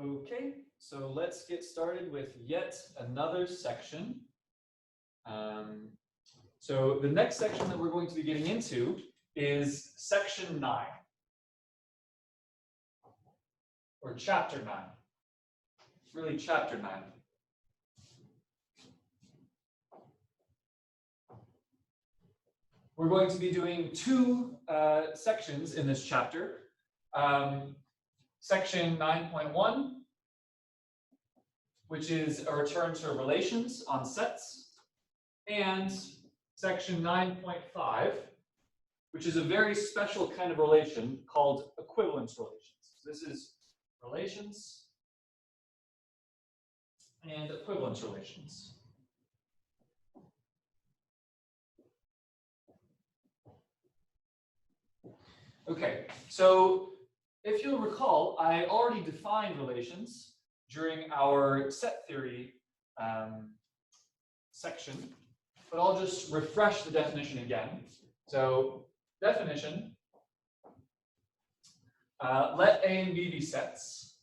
Okay, so let's get started with yet another section. So the next section that we're going to be getting into is section 9, or chapter 9. Really chapter 9. We're going to be doing two sections in this chapter. Section 9.1, which is a return to relations on sets, and section 9.5, which is a very special kind of relation called equivalence relations. So this is relations and equivalence relations. Okay, so if you'll recall, I already defined relations during our set theory section, but I'll just refresh the definition again. So definition, let A and B be sets.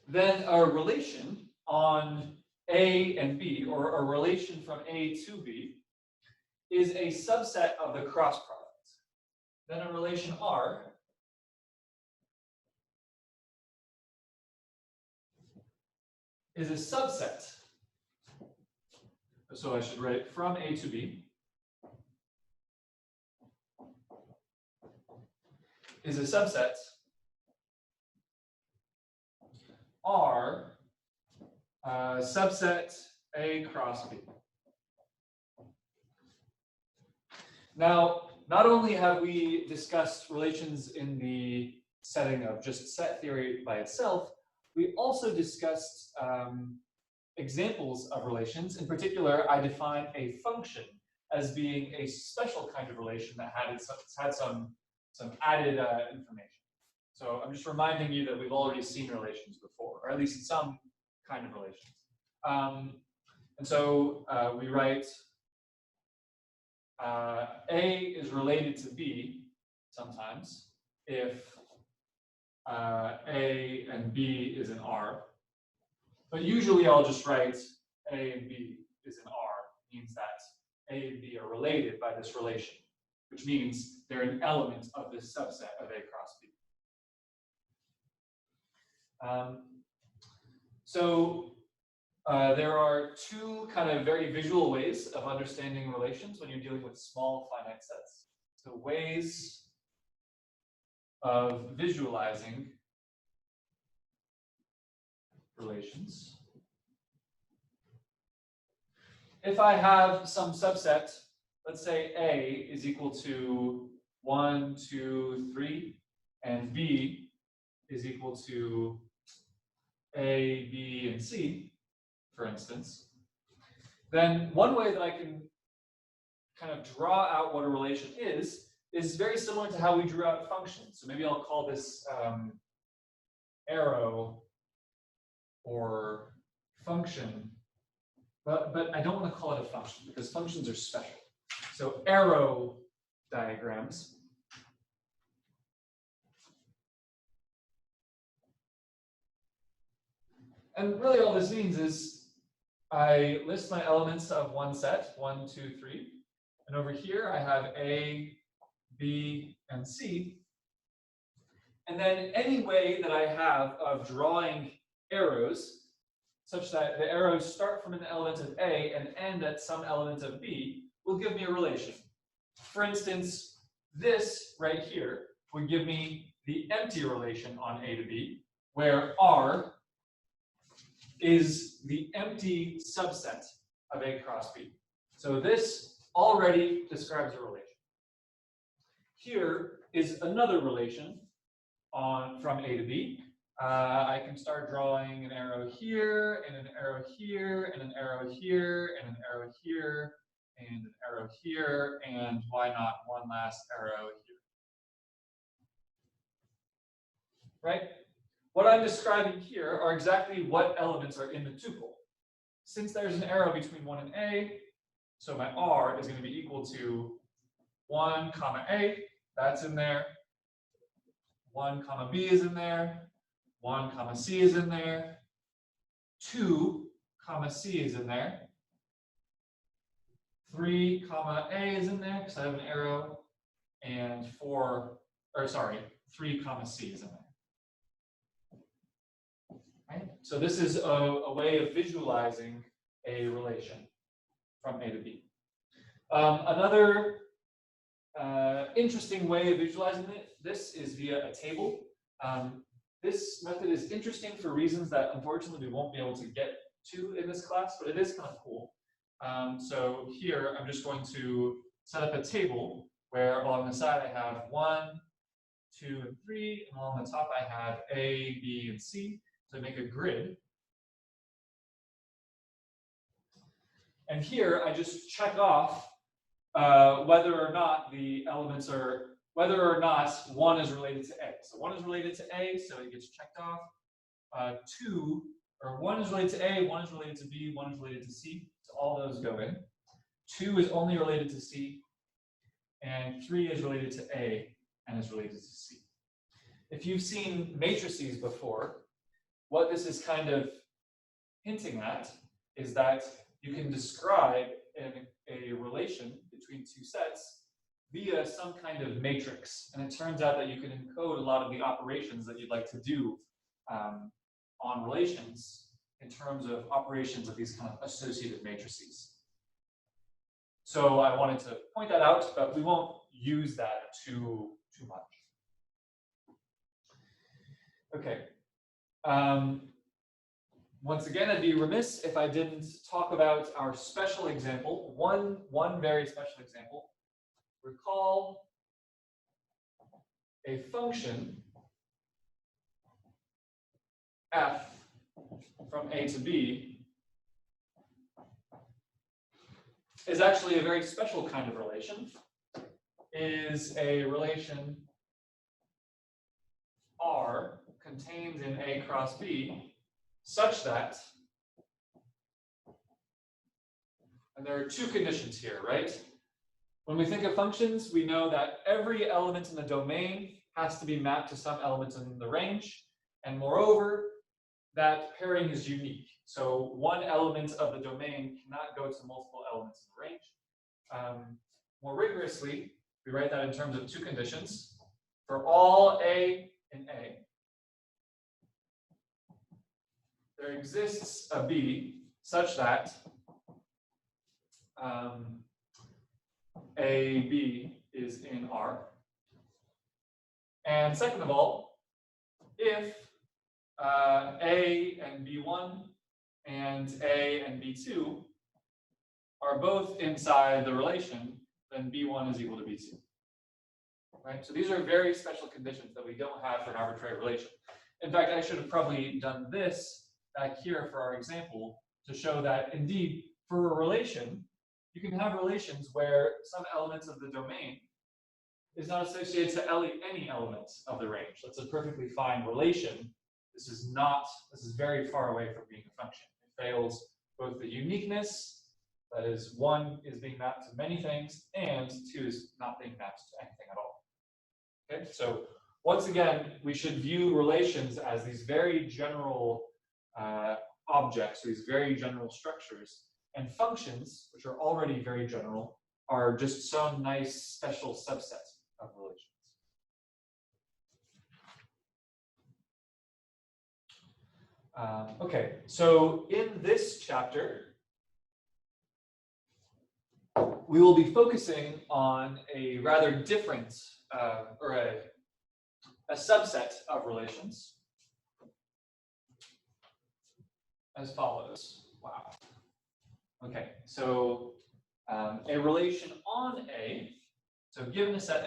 Then a relation on A and B, or a relation from A to B, is a subset of the cross product. Then a relation R is a subset. So I should write from A to B is a subset R subset A cross B. Now, not only have we discussed relations in the setting of just set theory by itself, we also discussed examples of relations. In particular, I defined a function as being a special kind of relation that had some added information. So I'm just reminding you that we've already seen relations before, or at least some kind of relations. And so we write A is related to B sometimes if A and B is in R. But usually I'll just write A and B is in R. It means that A and B are related by this relation, which means they're an element of this subset of A cross B. There are two kind of very visual ways of understanding relations when you're dealing with small finite sets. So ways of visualizing relations. If I have some subset, let's say A is equal to 1, 2, 3, and B is equal to A, B, and C, for instance, then one way that I can kind of draw out what a relation is very similar to how we drew out functions. So maybe I'll call this arrow or function, but I don't want to call it a function because functions are special. So arrow diagrams. And really all this means is I list my elements of one set, 1, 2, 3. And over here I have A, B, and C. And then any way that I have of drawing arrows such that the arrows start from an element of A and end at some element of B will give me a relation. For instance, this right here would give me the empty relation on A to B, where R is the empty subset of A cross B. So this already describes a relation. Here is another relation from A to B. I can start drawing an arrow here, and an arrow here, and an arrow here, and an arrow here, and an arrow here, and why not one last arrow here? Right? What I'm describing here are exactly what elements are in the tuple. Since there's an arrow between 1 and A, so my R is going to be equal to 1, comma A, that's in there. 1 comma B is in there. 1 comma C is in there. 2 comma C is in there. 3 comma A is in there because I have an arrow. And 3 comma C is in there. Right? So this is a way of visualizing a relation from A to B. Another interesting way of visualizing this is via a table. This method is interesting for reasons that unfortunately we won't be able to get to in this class, but it is kind of cool. So here I'm just going to set up a table where along the side I have 1, 2, and 3, and along the top I have A, B, and C. So I make a grid. And here I just check off whether or not the elements are, whether or not 1 is related to A. So 1 is related to A, so it gets checked off. 1 is related to A, 1 is related to B, 1 is related to C. So all those go in. 2 is only related to C, and 3 is related to A and is related to C. If you've seen matrices before, what this is kind of hinting at is that you can describe a relation between two sets via some kind of matrix. And it turns out that you can encode a lot of the operations that you'd like to do on relations in terms of operations of these kind of associated matrices. So I wanted to point that out, but we won't use that too much. Okay. Once again, I'd be remiss if I didn't talk about our special example, one very special example. Recall a function f from A to B is actually a very special kind of relation. Is a relation R contained in A cross B such that, and there are two conditions here, right? When we think of functions, we know that every element in the domain has to be mapped to some element in the range, and moreover, that pairing is unique. So one element of the domain cannot go to multiple elements in the range. More rigorously, we write that in terms of two conditions. For all A in A, there exists a B such that AB is in R. And second of all, if A and B1 and A and B2 are both inside the relation, then B1 is equal to B2. Right? So these are very special conditions that we don't have for an arbitrary relation. In fact, I should have probably done this back here for our example to show that indeed for a relation, you can have relations where some elements of the domain is not associated to any element of the range. That's a perfectly fine relation. This is very far away from being a function. It fails both the uniqueness, that is, 1 is being mapped to many things, and 2 is not being mapped to anything at all. Okay, so once again, we should view relations as these very general objects, these very general structures, and functions, which are already very general, are just some nice special subset of relations. Okay, so in this chapter, we will be focusing on a rather different, or a subset of relations as follows. Wow. Okay, so a relation on A, so given a set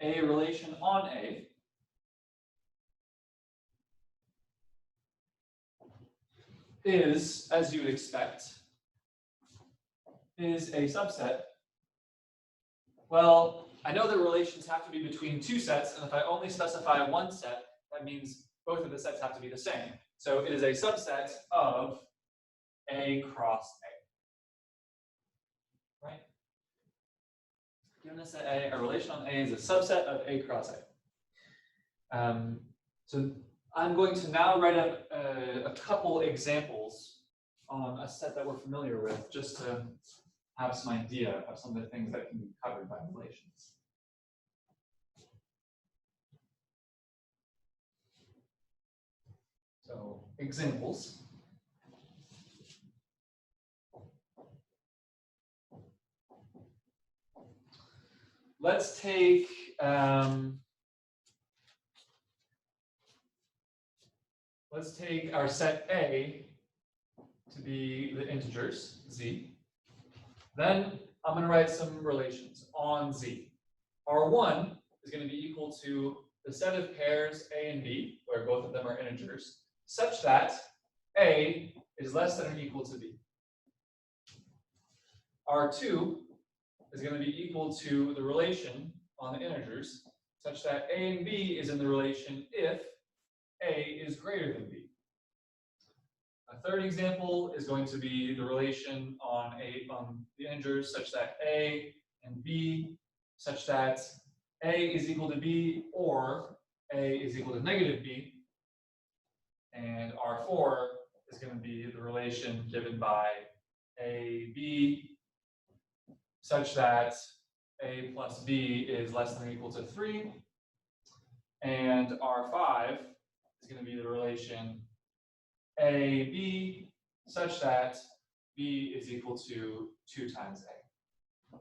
A relation on A is, as you would expect, is a subset. Well, I know that relations have to be between two sets, and if I only specify one set, that means both of the sets have to be the same. So it is a subset of A cross A. Right? Given a set A, a relation on A is a subset of A cross A. So I'm going to now write up a couple examples on a set that we're familiar with, just to have some idea of some of the things that can be covered by relations. So, examples. Let's take our set A to be the integers, z. Then I'm going to write some relations on z. R1 is going to be equal to the set of pairs A and B, where both of them are integers, such that A is less than or equal to B. R2 is going to be equal to the relation on the integers, such that A and B is in the relation if A is greater than B. A third example is going to be the relation on the integers, such that A and B, such that A is equal to B or A is equal to negative B. And R4 is going to be the relation given by AB, such that A plus B is less than or equal to 3. And R5 is going to be the relation AB, such that B is equal to 2 times A.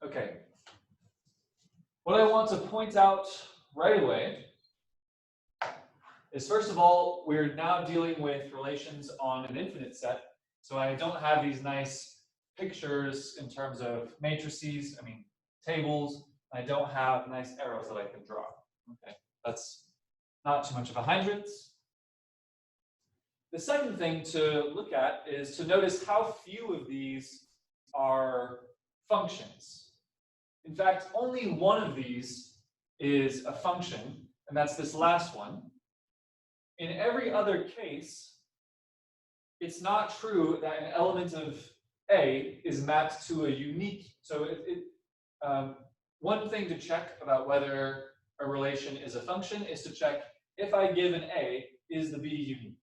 Okay. What I want to point out right away is, first of all, we're now dealing with relations on an infinite set. So I don't have these nice pictures in terms of matrices, tables. I don't have nice arrows that I can draw. Okay, that's not too much of a hindrance. The second thing to look at is to notice how few of these are functions. In fact, only one of these is a function, and that's this last one. In every other case, it's not true that an element of A is mapped to a unique. So one thing to check about whether a relation is a function is to check if I give an A, is the B unique?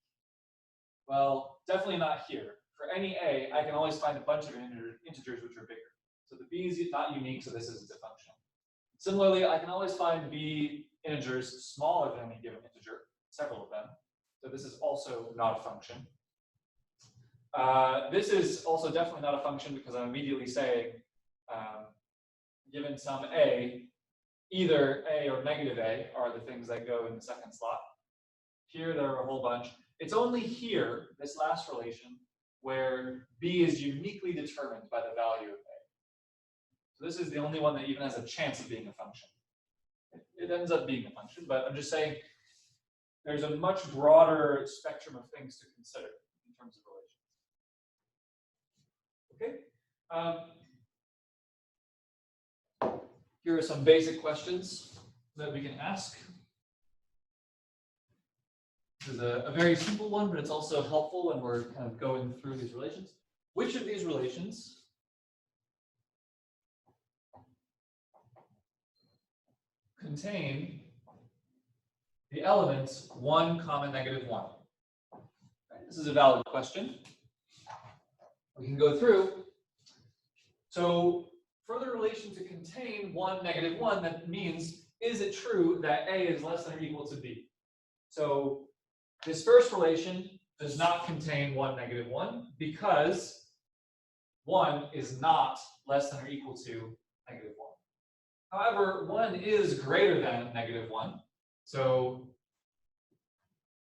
Well, definitely not here. For any A, I can always find a bunch of integers which are bigger. So the B is not unique, so this isn't a function. Similarly, I can always find B integers smaller than any given integer, several of them. So this is also not a function. This is also definitely not a function because I'm immediately saying, given some A, either A or negative A are the things that go in the second slot. Here, there are a whole bunch. It's only here, this last relation, where B is uniquely determined by the value of A. So this is the only one that even has a chance of being a function. It ends up being a function, but I'm just saying there's a much broader spectrum of things to consider in terms of relations. Okay. Here are some basic questions that we can ask. This is a very simple one, but it's also helpful when we're kind of going through these relations. Which of these relations contain the elements 1, negative 1? Right, this is a valid question. We can go through. So for the relation to contain 1, negative 1, that means, is it true that A is less than or equal to B? So this first relation does not contain 1, negative 1 because 1 is not less than or equal to negative 1. However, 1 is greater than negative 1. So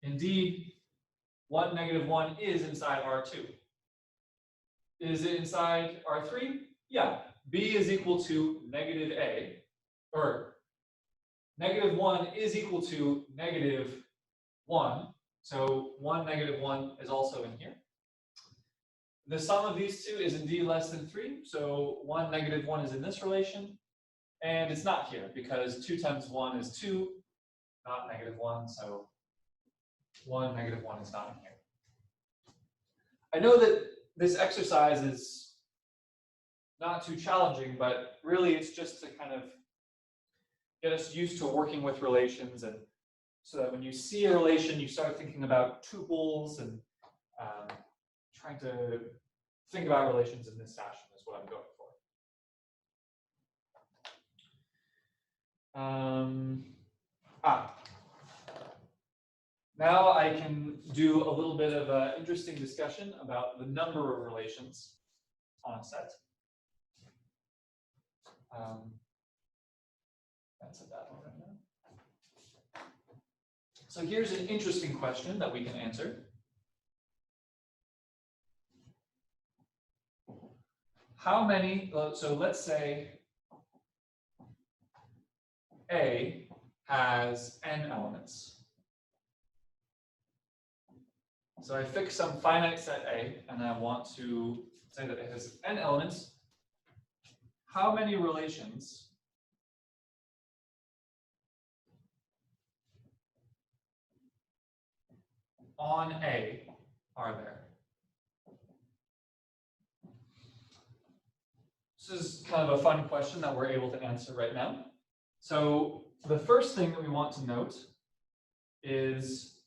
indeed, 1, negative 1 is inside R2. Is it inside R3? Yeah. B is equal to negative A, or negative 1 is equal to negative 1. So 1, negative 1 is also in here. The sum of these two is indeed less than 3. So 1, negative 1 is in this relation. And it's not here because 2 times 1 is 2. not -1, so 1, -1 is not in here. I know that this exercise is not too challenging, but really it's just to kind of get us used to working with relations, and so that when you see a relation, you start thinking about tuples and trying to think about relations in this fashion is what I'm going for. Now I can do a little bit of an interesting discussion about the number of relations on a set. That's a bad one right now. So here's an interesting question that we can answer. How many, so let's say A has n elements. So I fix some finite set A, and I want to say that it has n elements. How many relations on A are there? This is kind of a fun question that we're able to answer right now. So the first thing that we want to note is,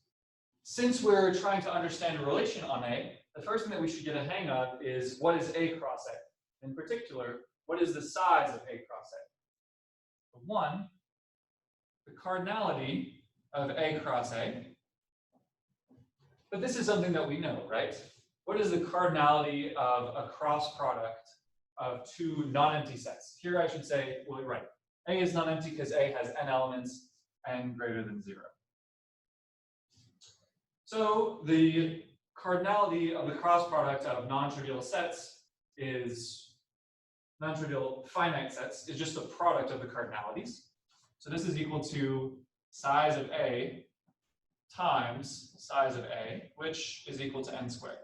since we're trying to understand a relation on A, the first thing that we should get a hang of is what is A cross A? In particular, what is the size of A cross A? One, the cardinality of A cross A. But this is something that we know, right? What is the cardinality of a cross product of two non-empty sets? Here I should say, well, right, A is non-empty because A has n elements and greater than 0. So the cardinality of the cross product of non-trivial sets is, non-trivial finite sets is just the product of the cardinalities. So this is equal to size of A times size of A, which is equal to n squared.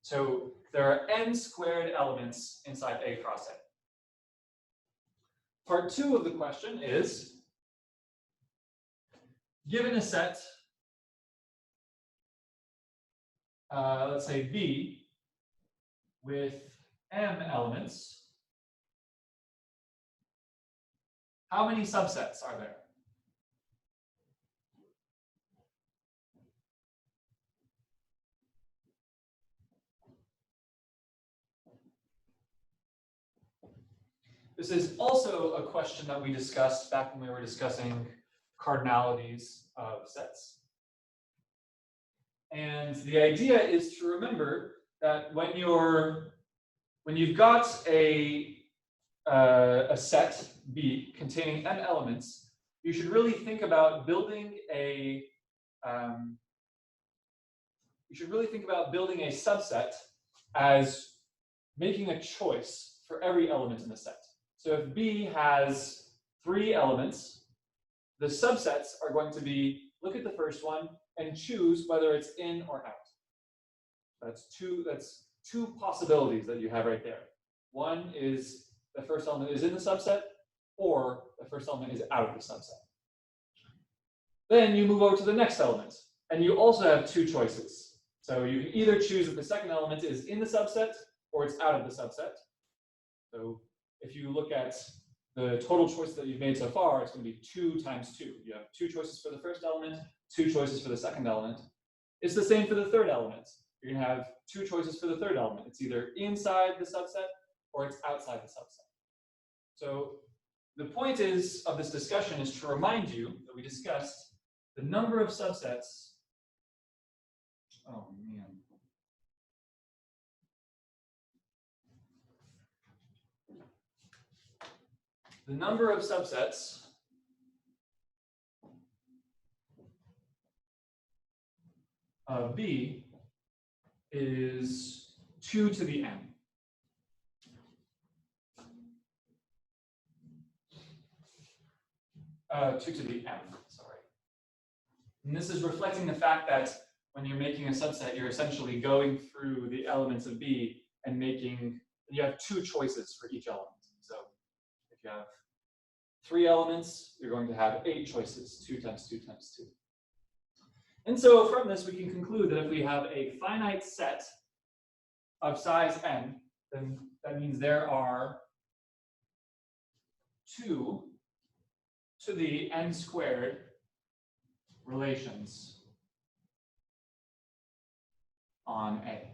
So there are n squared elements inside A cross A. Part 2 of the question is, given a set, let's say B, with m elements, how many subsets are there? This is also a question that we discussed back when we were discussing cardinalities of sets. And the idea is to remember that when you've got a set B containing n elements, you should really think about building a subset as making a choice for every element in the set. So if B has 3 elements, the subsets are going to be, look at the first one and choose whether it's in or out. That's two possibilities that you have right there. One is the first element is in the subset, or the first element is out of the subset. Then you move over to the next element, and you also have 2 choices. So you can either choose that the second element is in the subset, or it's out of the subset. So if you look at the total choices that you've made so far, it's going to be 2 times 2. You have 2 choices for the first element, 2 choices for the second element. It's the same for the third element. You're going to have 2 choices for the third element. It's either inside the subset or it's outside the subset. So the point of this discussion is to remind you that we discussed the number of subsets. Oh man. The number of subsets of B is 2 to the n. Two to the m, sorry. And this is reflecting the fact that when you're making a subset, you're essentially going through the elements of B and you have 2 choices for each element. So if you have 3 elements, you're going to have 8 choices, 2 times 2 times 2. And so from this, we can conclude that if we have a finite set of size n, then that means there are 2 to the n squared relations on A.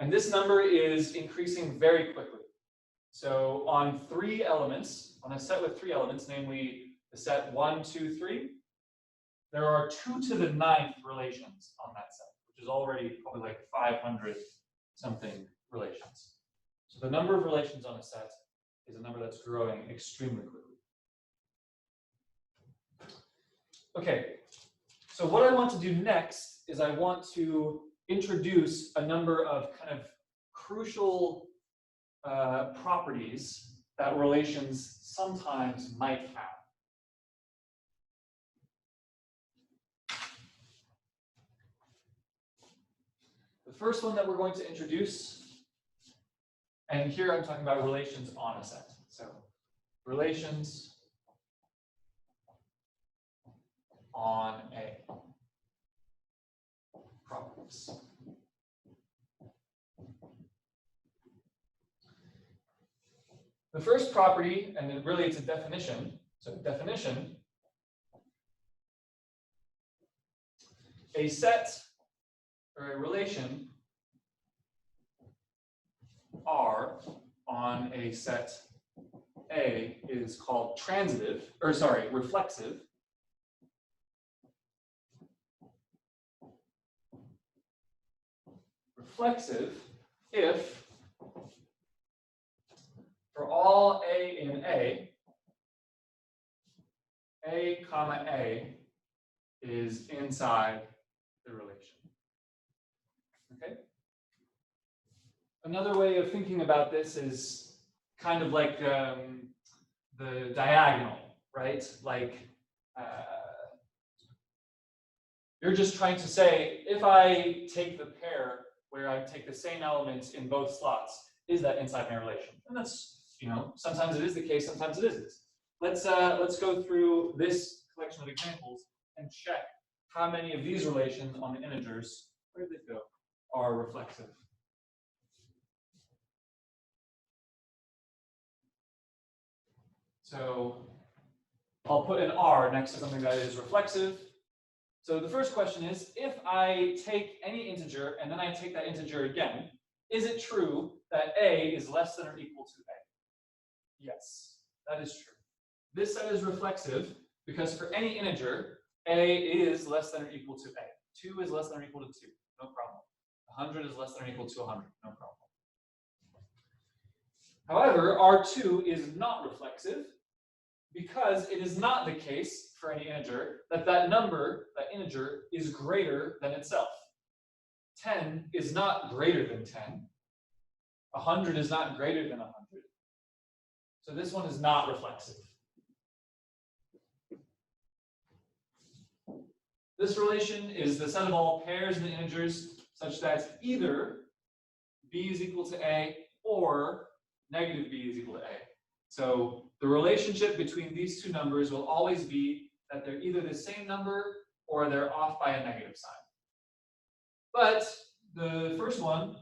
And this number is increasing very quickly. So on 3 elements, on a set with 3 elements, namely the set 1, 2, 3, there are 2 to the 9th relations on that set, which is already probably like 500 something relations. So the number of relations on a set is a number that's growing extremely quickly. Okay, so what I want to do next is I want to introduce a number of kind of crucial properties that relations sometimes might have. The first one that we're going to introduce, and here I'm talking about relations on a set. So relations on A properties. The first property, and then really it's a definition. So definition, a set or a relation R on a set A is called transitive, or sorry, reflexive. Reflexive if for all A in A comma A is inside the relation. Okay? Another way of thinking about this is kind of like the diagonal, right? Like you're just trying to say, if I take the pair where I take the same elements in both slots, is that inside my relation? And that's, you know, sometimes it is the case, sometimes it isn't. Let's go through this collection of examples and check how many of these relations on the integers, where did they go, are reflexive. So I'll put an R next to something that is reflexive. So the first question is, if I take any integer and then I take that integer again, is it true that A is less than or equal to A? Yes, that is true. This set is reflexive because for any integer, A is less than or equal to A. 2 is less than or equal to 2, no problem. 100 is less than or equal to 100, no problem. However, R2 is not reflexive because it is not the case for any integer that that integer, is greater than itself. 10 is not greater than 10. 100 is not greater than 100. So this one is not reflexive. This relation is the set of all pairs in the integers such that either B is equal to A or negative B is equal to A. So the relationship between these two numbers will always be that they're either the same number or they're off by a negative sign. But the first one,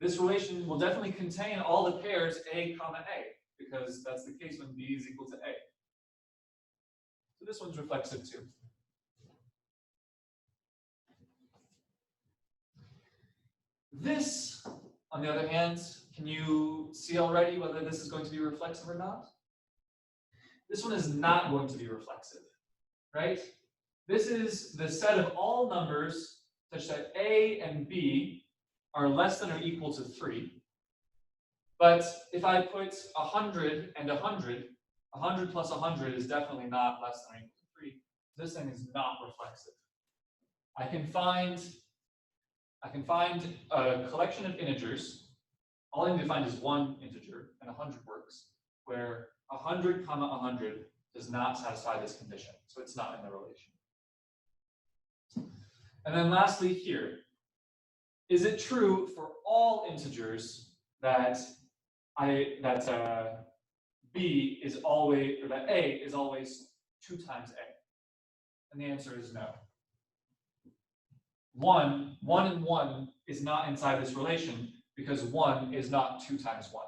this relation will definitely contain all the pairs A comma A, because that's the case when B is equal to A. So this one's reflexive too. This, on the other hand, can you see already whether this is going to be reflexive or not? This one is not going to be reflexive, right? This is the set of all numbers such that A and B are less than or equal to 3. But if I put 100 and 100, 100 plus 100 is definitely not less than or equal to 3. This thing is not reflexive. I can find a collection of integers. All I need to find is one integer, and 100 works, where 100 comma 100 does not satisfy this condition, so it's not in the relation. And then lastly here, is it true for all integers that B is always, or that A is always 2 times A? And the answer is no. 1 and 1 is not inside this relation because 1 is not 2 times 1.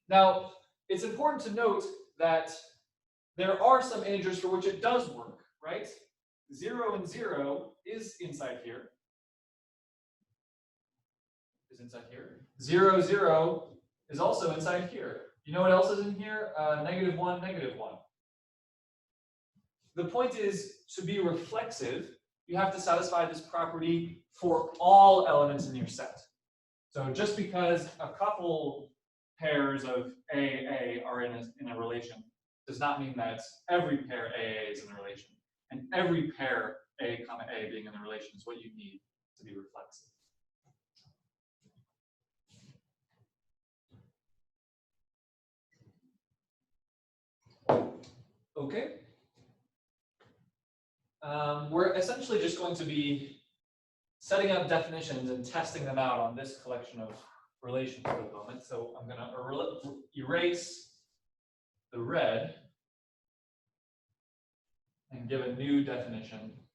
Now, it's important to note that there are some integers for which it does work, right? 0 and 0 is inside here. Is inside here. 0, 0 is also inside here. You know what else is in here? -1, -1. The point is, to be reflexive, you have to satisfy this property for all elements in your set. So just because a couple pairs of AA are in a relation does not mean that every pair AA is in a relation. And every pair A, A being in a relation is what you need to be reflexive. Okay. We're essentially just going to be setting up definitions and testing them out on this collection of relations for the moment. So I'm going to erase the red and give a new definition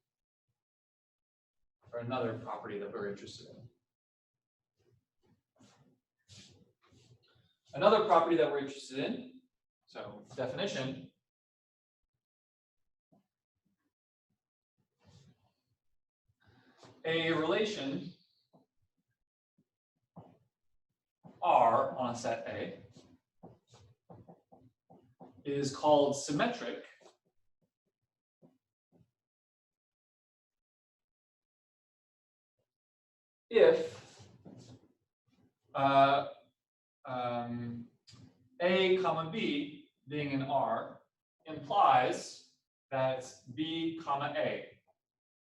for another property that we're interested in. Another property that we're interested in, so definition, a relation R on a set A is called symmetric if A comma B being in R implies that B comma A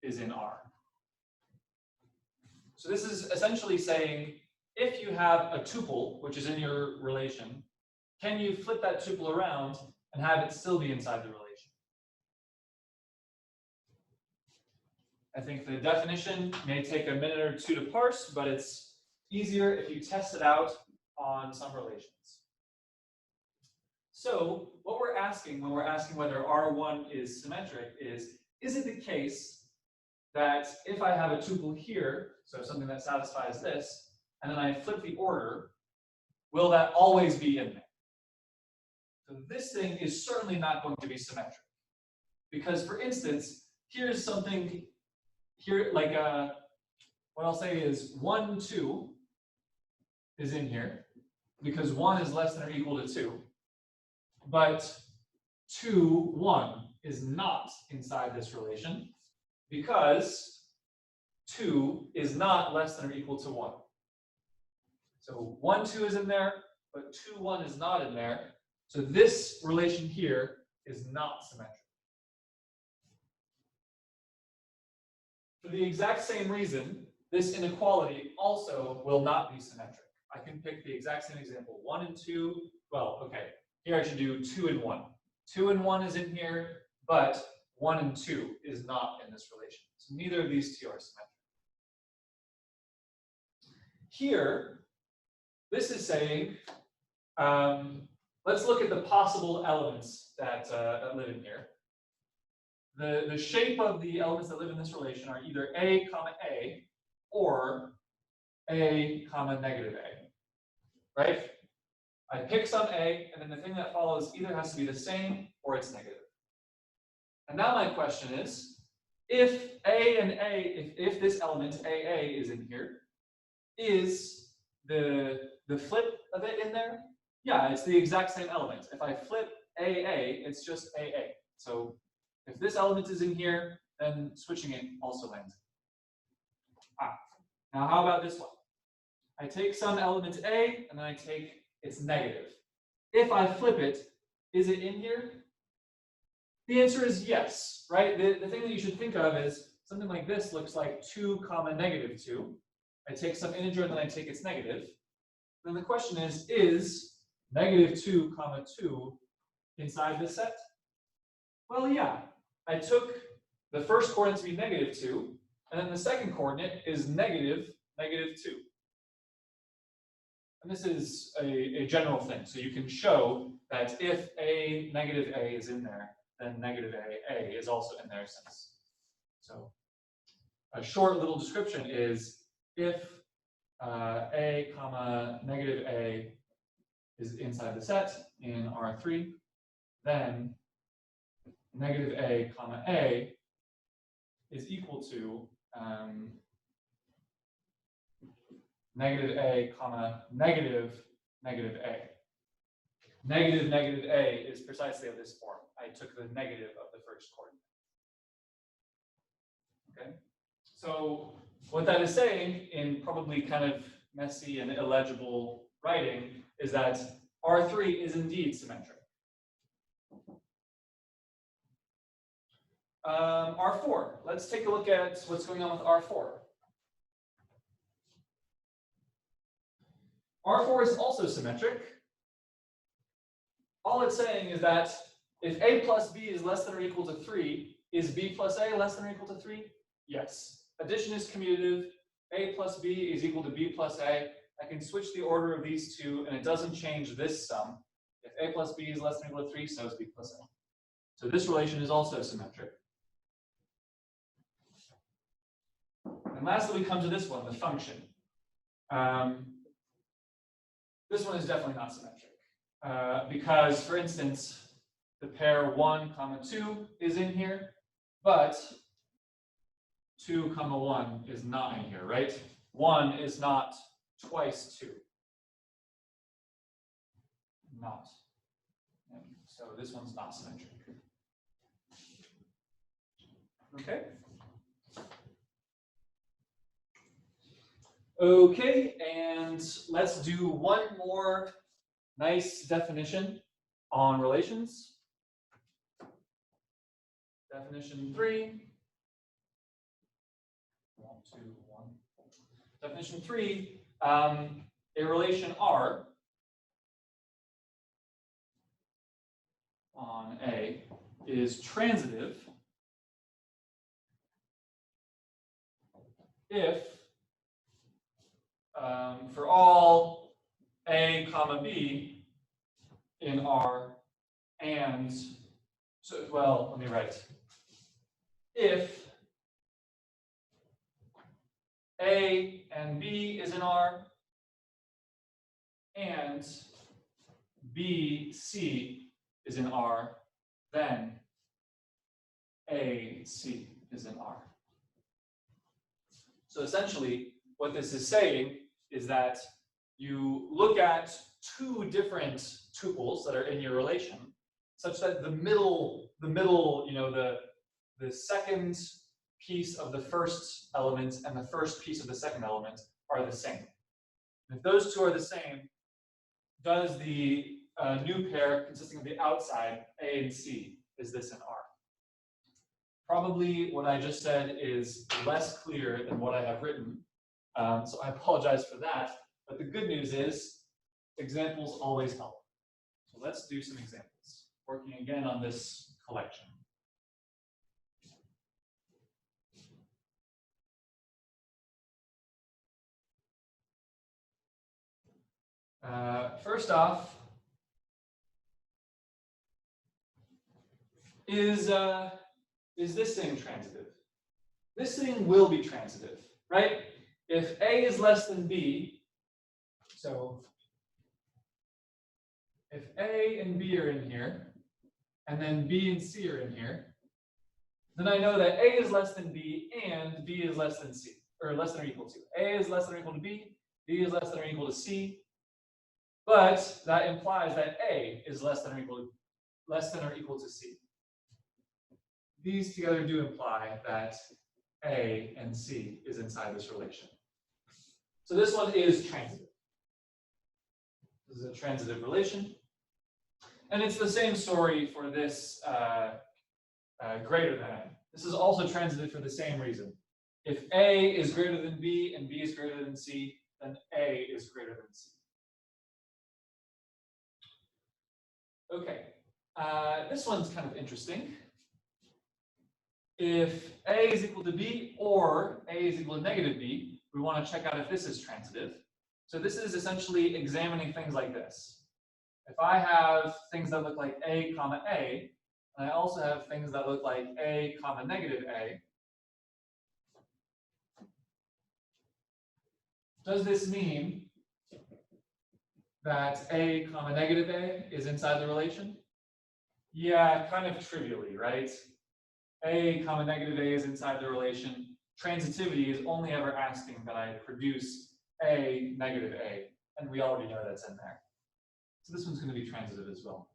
is in R. So this is essentially saying, if you have a tuple, which is in your relation, can you flip that tuple around and have it still be inside the relation? I think the definition may take a minute or two to parse, but it's easier if you test it out on some relations. So what we're asking when we're asking whether R1 is symmetric is it the case that if I have a tuple here, so something that satisfies this, and then I flip the order, will that always be in there? So this thing is certainly not going to be symmetric. Because for instance, here's something here, like what I'll say is 1, 2 is in here, because 1 is less than or equal to 2. But 2, 1 is not inside this relation, because 2 is not less than or equal to 1. So 1, 2 is in there, but 2, 1 is not in there. So this relation here is not symmetric. For the exact same reason, this inequality also will not be symmetric. I can pick the exact same example, 1 and 2. Well, okay, here I should do 2 and 1. 2 and 1 is in here, but 1 and 2 is not in this relation. So neither of these two are symmetric. Here, this is saying, let's look at the possible elements that live in here. The shape of the elements that live in this relation are either A comma A or A comma negative A, right? I pick some A, and then the thing that follows either has to be the same or it's negative. And now my question is, if A and A, if this element AA is in here, is the flip of it in there? Yeah, it's the exact same element. If I flip AA, it's just AA. So if this element is in here, then switching it also lands. Now how about this one? I take some element A, and then I take its negative. If I flip it, is it in here? The answer is yes, right? The thing that you should think of is something like this looks like 2 comma negative 2. I take some integer, and then I take its negative. Then the question is negative 2 comma 2 inside this set? Well, yeah. I took the first coordinate to be negative 2, and then the second coordinate is negative 2. And this is a general thing. So you can show that if A, negative A is in there, then negative A is also in there since. So a short little description is if A comma negative A is inside the set in R3, then negative A comma A is equal to negative A comma negative negative A. Negative negative A is precisely of this form. I took the negative of the first coordinate. Okay? So what that is saying in probably kind of messy and illegible writing is that R3 is indeed symmetric. R4, let's take a look at what's going on with R4. R4 is also symmetric. All it's saying is that if A plus B is less than or equal to 3, is B plus A less than or equal to 3? Yes. Addition is commutative. A plus B is equal to B plus A. I can switch the order of these two, and it doesn't change this sum. If A plus B is less than or equal to 3, so is B plus A. So this relation is also symmetric. And lastly, we come to this one, the function. This one is definitely not symmetric. Because, for instance, the pair 1, comma 2 is in here, but 2, comma 1 is not in here, right? 1 is not twice 2. Not. And so this one's not symmetric. Okay? Okay, and let's do one more nice definition on relations. Definition 3. 1, 2, 1. Definition 3, a relation R on A is transitive if for all A comma B in R and, so, well, let me write, if A and B is in R and B, C is in R, then A, C is in R. So essentially, what this is saying is that you look at two different tuples that are in your relation, such that the middle, you know, the second piece of the first element and the first piece of the second element are the same. If those two are the same, does the new pair consisting of the outside, A and C, is this in R? Probably what I just said is less clear than what I have written, so I apologize for that. But the good news is examples always help. So let's do some examples, working again on this collection. First off, is this thing transitive? This thing will be transitive, right? If A is less than B, so if A and B are in here, and then B and C are in here, then I know that A is less than B and B is less than C, or less than or equal to. A is less than or equal to B, B is less than or equal to C, but that implies that A is less than or equal to C. These together do imply that A and C is inside this relation. So this one is transitive. This is a transitive relation. And it's the same story for this greater than. This is also transitive for the same reason. If A is greater than B and B is greater than C, then A is greater than C. Okay, this one's kind of interesting. If A is equal to B or A is equal to negative B, we want to check out if this is transitive. So this is essentially examining things like this. If I have things that look like A, comma A, and I also have things that look like A, comma negative A, does this mean that A, comma negative A is inside the relation? Yeah, kind of trivially, right? A, comma negative A is inside the relation. Transitivity is only ever asking that I produce A, negative A, and we already know that's in there. So this one's going to be transitive as well.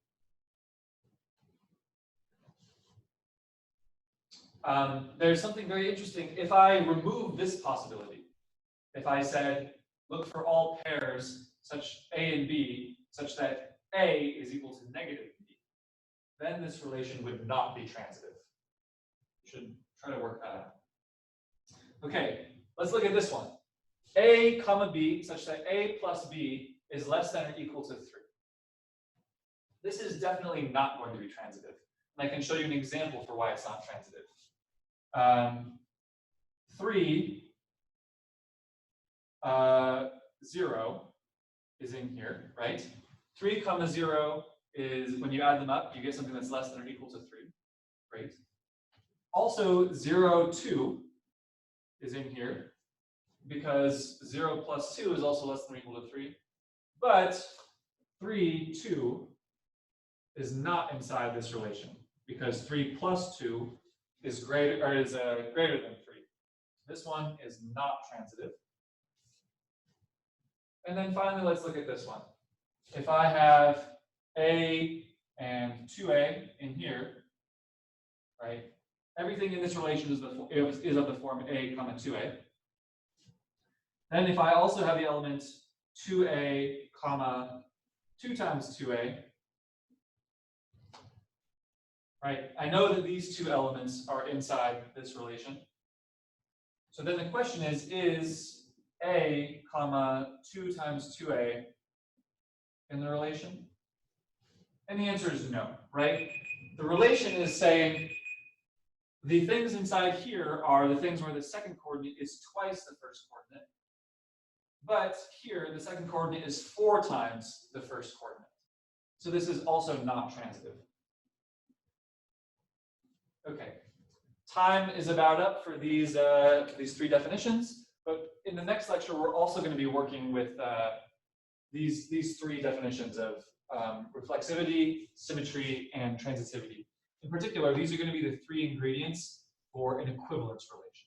There's something very interesting. If I remove this possibility, if I said, look for all pairs such A and B, such that A is equal to negative B, then this relation would not be transitive. You should try to work that out. Okay, let's look at this one. A, comma B, such that A plus B is less than or equal to 3. This is definitely not going to be transitive. And I can show you an example for why it's not transitive. 3, 0 is in here, right? 3, comma 0 is, when you add them up, you get something that's less than or equal to 3. Great. Also, 0, 2 is in here, because 0 plus 2 is also less than or equal to 3. But 3, 2 is not inside this relation, because 3 plus 2 is greater than 3. This one is not transitive. And then finally, let's look at this one. If I have A and 2A in here, right? Everything in this relation is of the form A, comma 2A. Then if I also have the element 2A, comma 2 times 2A, right? I know that these two elements are inside this relation. So then the question is A, comma 2 times 2A in the relation? And the answer is no, right? The relation is saying the things inside here are the things where the second coordinate is twice the first coordinate. But here, the second coordinate is 4 times the first coordinate. So this is also not transitive. Okay, time is about up for these 3 definitions, but in the next lecture, we're also going to be working with these 3 definitions of reflexivity, symmetry, and transitivity. In particular, these are going to be the 3 ingredients for an equivalence relation.